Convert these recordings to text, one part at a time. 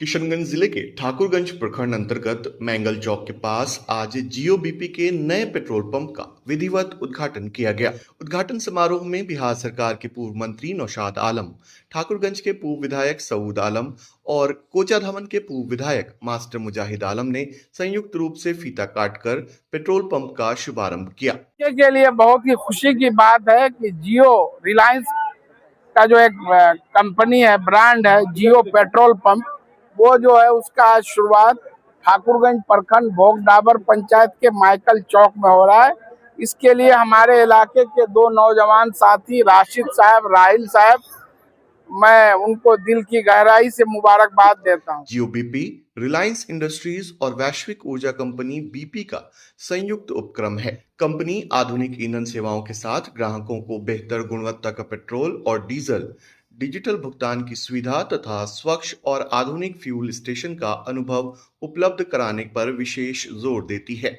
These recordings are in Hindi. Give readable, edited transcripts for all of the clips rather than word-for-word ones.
किशनगंज जिले के ठाकुरगंज प्रखंड अंतर्गत मैंगल चौक के पास आज जियो बीपी के नए पेट्रोल पंप का विधिवत उद्घाटन किया गया। उद्घाटन समारोह में बिहार सरकार के पूर्व मंत्री नौशाद आलम, ठाकुरगंज के पूर्व विधायक सऊद आलम और कोचाधामन के पूर्व विधायक मास्टर मुजाहिद आलम ने संयुक्त रूप से फीता काटकर पेट्रोल पंप का शुभारंभ किया। के लिए बहुत ही खुशी की बात है कि जियो रिलायंस का जो एक कंपनी है, ब्रांड है जियो पेट्रोल पंप, वो जो है उसका आज शुरुआत ठाकुरगंज प्रखंड भोगडाबर पंचायत के माइकल चौक में हो रहा है। इसके लिए हमारे इलाके के दो नौजवान साथी राशिद साहब, राहिल साहब, मैं उनको दिल की गहराई से मुबारकबाद देता हूं। जियो बीपी रिलायंस इंडस्ट्रीज और वैश्विक ऊर्जा कंपनी बीपी का संयुक्त उपक्रम है। कंपनी आधुनिक ईंधन सेवाओं के साथ ग्राहकों को बेहतर गुणवत्ता का पेट्रोल और डीजल, डिजिटल भुगतान की सुविधा तथा स्वच्छ और आधुनिक फ्यूल स्टेशन का अनुभव उपलब्ध कराने पर विशेष जोर देती है।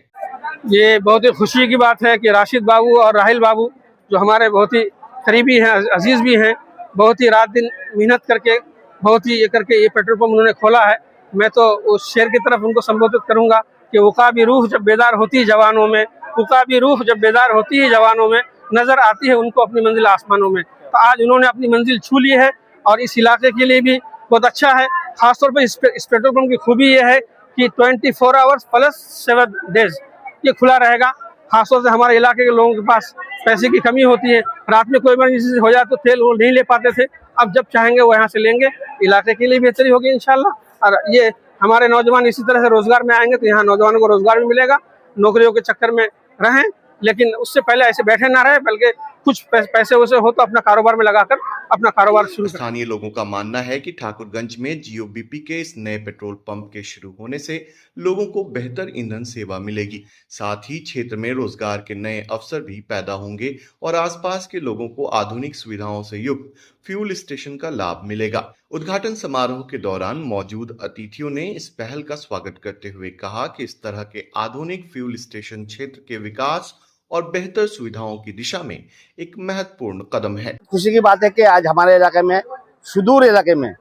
ये बहुत ही खुशी की बात है कि राशिद बाबू और राहिल बाबू जो हमारे बहुत ही करीबी हैं, अजीज भी हैं, बहुत ही रात दिन मेहनत करके बहुत ही ये करके ये पेट्रोल पंप उन्होंने खोला है। मैं तो उस शेर की तरफ उनको संबोधित करूंगा कि उकाबी रूह जब बेदार होती है जवानों में, उकाबी रूह जब बेदार होती है जवानों में, नजर आती है उनको अपनी मंजिल आसमानों में। तो आज उन्होंने अपनी मंजिल छू ली है और इस इलाके के लिए भी बहुत अच्छा है। खासतौर पर इस पेट्रोल पंप की खूबी ये है कि 24 आवर्स प्लस 7 डेज ये खुला रहेगा। खासतौर से हमारे इलाके के लोगों के पास पैसे की कमी होती है, रात में कोई इमरजेंसी हो जाए तो तेल वो नहीं ले पाते थे, अब जब चाहेंगे वो यहाँ से लेंगे। इलाके के लिए बेहतरी होगी इंशाल्लाह। और ये हमारे नौजवान इसी तरह से रोजगार में आएंगे तो यहाँ नौजवानों को रोजगार भी मिलेगा। नौकरियों के चक्कर में रहें, लेकिन उससे पहले ऐसे बैठे ना रहे, बल्कि कुछ पैसे वैसे हो तो अपना कारोबार में लगाकर अपना कारोबार शुरू करें। स्थानीय लोगों का मानना है कि ठाकुरगंज में जियो बीपी के इस नए पेट्रोल पंप के शुरू होने से लोगों को बेहतर ईंधन सेवा मिलेगी, साथ ही क्षेत्र में रोजगार के नए अवसर भी पैदा होंगे और आसपास के लोगों को आधुनिक सुविधाओं से युक्त फ्यूल स्टेशन का लाभ मिलेगा। उद्घाटन समारोह के दौरान मौजूद अतिथियों ने इस पहल का स्वागत करते हुए कहा कि इस तरह के आधुनिक फ्यूल स्टेशन क्षेत्र के विकास और बेहतर सुविधाओं की दिशा में एक महत्वपूर्ण कदम है। खुशी की बात है कि आज हमारे इलाके में, सुदूर इलाके में,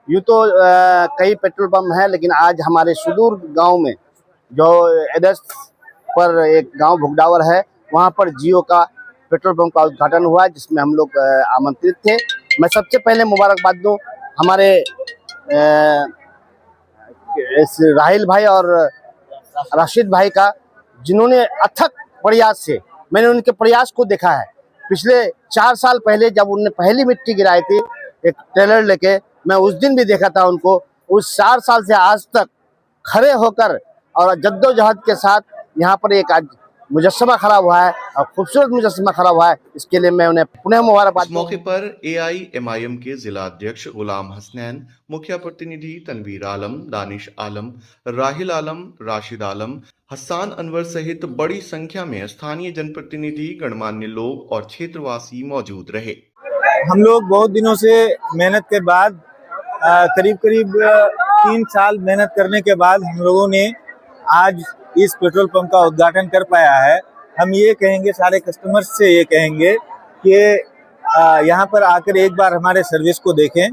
यूँ तो कई पेट्रोल पंप हैं, लेकिन आज हमारे सुदूर गांव में जो एड्रेस पर एक गांव भोगडावर है, वहां पर जियो का पेट्रोल पंप का उद्घाटन हुआ, जिसमें हम लोग आमंत्रित थे। मैं सबसे पहले मुबारकबाद दूं हमारे राहिल भाई और राशिद भाई का, जिन्होंने अथक प्रयास से, मैंने उनके प्रयास को देखा है। पिछले 4 साल पहले जब उन्होंने पहली मिट्टी गिराई थी एक ट्रेलर लेके, मैं उस दिन भी देखा था उनको। उस 4 साल से आज तक खड़े होकर और जद्दोजहद के साथ यहाँ पर एक आज मुजस्समा खड़ा हुआ है और खूबसूरत मुजस्समा खड़ा हुआ है। इसके लिए मैं उन्हें पुनः मुबारकबाद। इस मौके पर AIMIM के जिला अध्यक्ष गुलाम हसनैन, मुखिया प्रतिनिधि तनवीर आलम, दानिश आलम, राहिल आलम, राशिद आलम, हसन अनवर सहित बड़ी संख्या में स्थानीय जनप्रतिनिधि, गणमान्य लोग और क्षेत्रवासी मौजूद रहे। हम लोग बहुत दिनों से मेहनत के बाद, करीब 3 साल मेहनत करने के बाद हम लोगों ने आज इस पेट्रोल पंप का उद्घाटन कर पाया है। हम ये कहेंगे, सारे कस्टमर्स से ये कहेंगे कि यहाँ पर आकर एक बार हमारे सर्विस को देखें,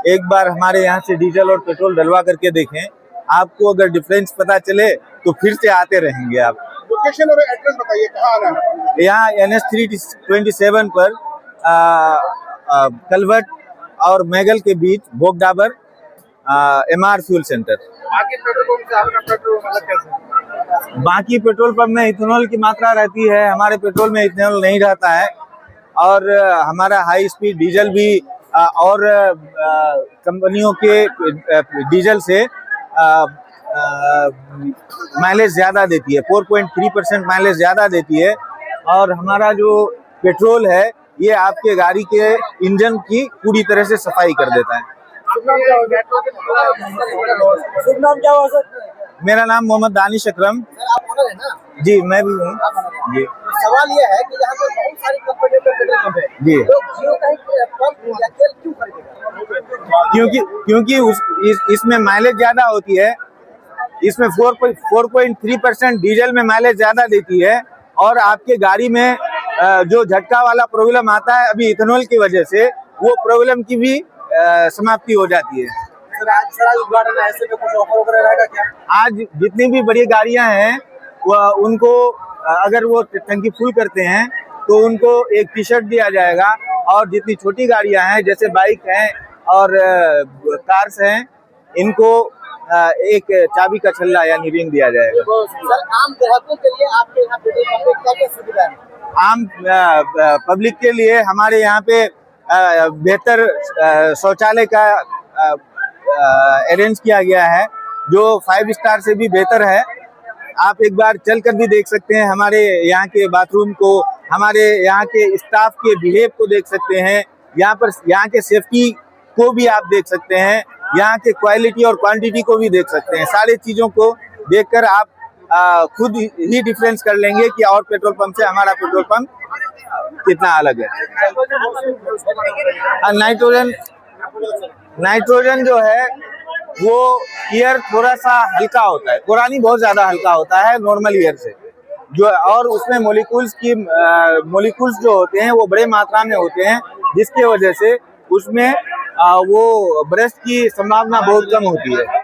एक बार हमारे यहाँ से डीजल और पेट्रोल डलवा करके देखें। आपको अगर डिफरेंस पता चले तो फिर से आते रहेंगे आप। लोकेशन और एड्रेस बताइए, कहाँ आना है? यहाँ NH 327 पर कलवट और मैगल के बीच भोगडाबर MR फ्यूल सेंटर। बाकी पेट्रोल पंप से आपका पेट्रोल मतलब कैसे? बाकी पेट्रोल पंप में इथेनॉल की मात्रा रहती है, हमारे पेट्रोल में इथेनॉल नहीं रहता है। और हमारा हाई स्पीड डीजल भी और कंपनियों के डीजल से माइलेज ज़्यादा देती है, 4.3% माइलेज ज़्यादा देती है। और हमारा जो पेट्रोल है ये आपके गाड़ी के इंजन की पूरी तरह से सफाई कर देता है। शुभ नाम क्या हुआ सर? मेरा नाम मोहम्मद दानिश अकरम। आप ऑनर है ना? जी, मैं भी हूँ जी। सवाल ये है कि यहाँ पे बहुत सारी कंपनियों के पेट्रोल पंप है जी, तो जियो का ही पंप या तेल क्यों खरीदेगा? क्योंकि इसमें माइलेज ज्यादा होती है। इसमें 4.3% डीजल में माइलेज ज्यादा देती है। और आपके गाड़ी में जो झटका वाला प्रॉब्लम आता है अभी इथेनॉल की वजह से, वो प्रॉब्लम की भी समाप्ति हो जाती है। सर आज उद्घाटन है, ऐसे में कुछ ऑफर वगैरह रहेगा क्या? आज जितनी भी बड़ी गाड़ियां हैं वह उनको अगर वो टंकी फुल करते हैं तो उनको एक टी शर्ट दिया जाएगा, और जितनी छोटी गाड़ियां हैं जैसे बाइक हैं और कार्स हैं इनको एक चाबी का छल्ला यानी रिंग दिया जाएगा। सर आम ग्राहकों के लिए आपके यहाँ पेट्रोल पंप पे क्या क्या सुविधा है? आम पब्लिक के लिए हमारे यहाँ पे बेहतर शौचालय का अरेंज किया गया है जो 5 स्टार से भी बेहतर है। आप एक बार चल कर भी देख सकते हैं हमारे यहाँ के बाथरूम को, हमारे यहाँ के स्टाफ के बिहेव को देख सकते हैं, यहाँ के सेफ्टी को भी आप देख सकते हैं, यहाँ के क्वालिटी और क्वांटिटी को भी देख सकते हैं। सारी चीज़ों को देखकर आप खुद ही डिफरेंस कर लेंगे कि और पेट्रोल पंप से हमारा पेट्रोल पंप कितना अलग है। नाइट्रोजन जो है वो एयर थोड़ा सा हल्का होता है, पुरानी बहुत ज्यादा हल्का होता है नॉर्मल एयर से, जो और उसमें मोलिक्यूल्स जो होते हैं वो बड़े मात्रा में होते हैं, जिसकी वजह से उसमें वो ब्रेस्ट की संभावना बहुत कम होती है।